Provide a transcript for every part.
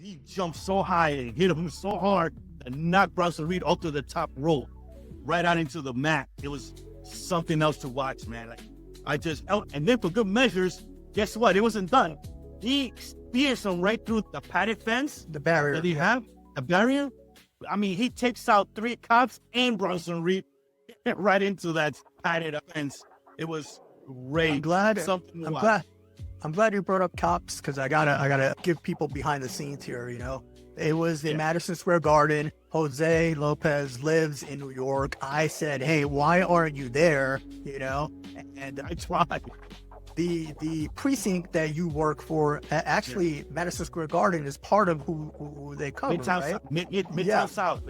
he jumped so high and hit him so hard and knocked Bronson Reed off to the top rope, right out into the mat. It was something else to watch, man. Like and then for good measures, guess what? It wasn't done. He spears him right through the padded fence, The barrier. that he have, a barrier. I mean, he takes out 3 cops and Bronson Reed right into that padded fence. It was great. I'm glad. Something to I'm watch. glad. I'm glad you brought up cops because I gotta give people behind the scenes here. It was in Madison Square Garden. Jose Lopez lives in New York. I said, "Hey, why aren't you there?" And I tried. the precinct that you work for, actually, Madison Square Garden is part of who they cover, Midtown, right? Midtown South.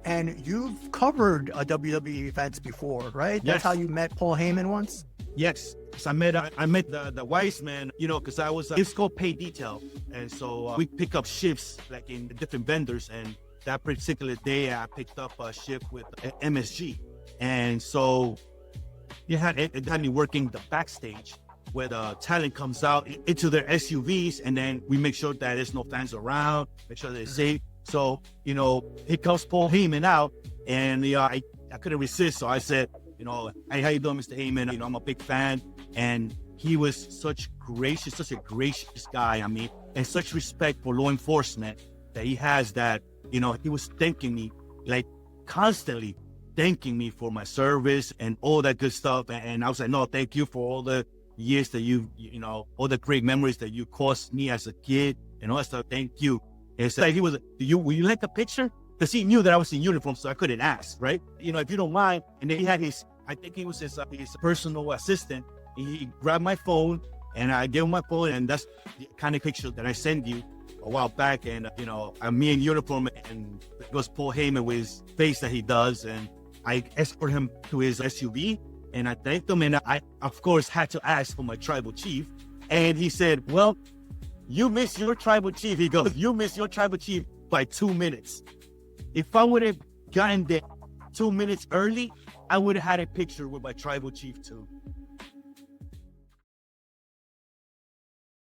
And you've covered a WWE events before, right? That's Yes. how you met Paul Heyman once. Yes, so I met the wise man, because I was it's called pay detail, and so we pick up shifts like in different vendors. And that particular day, I picked up a shift with MSG, and so it had me working the backstage where the talent comes out into their SUVs, and then we make sure that there's no fans around, make sure they're safe. So here comes Paul Heyman out, and I couldn't resist, so I said, hey, how you doing, Mr. Heyman? I'm a big fan. And he was such a gracious guy. I mean, and such respect for law enforcement that he has that, he was thanking me, like constantly thanking me for my service and all that good stuff. And I was like, no, thank you for all the years that all the great memories that you caused me as a kid and all that stuff. Thank you. And it's like, will you like a picture? Because he knew that I was in uniform, so I couldn't ask, right? If you don't mind. And then he had I think he was his personal assistant. He grabbed my phone, and I gave him my phone, and that's the kind of picture that I sent you a while back. And, I'm me in uniform, and it was Paul Heyman with his face that he does. And I escorted him to his SUV, and I thanked him. And I, of course, had to ask for my tribal chief. And he said, well, you missed your tribal chief. He goes, you missed your tribal chief by 2 minutes. If I would have gotten there 2 minutes early, I would have had a picture with my tribal chief too.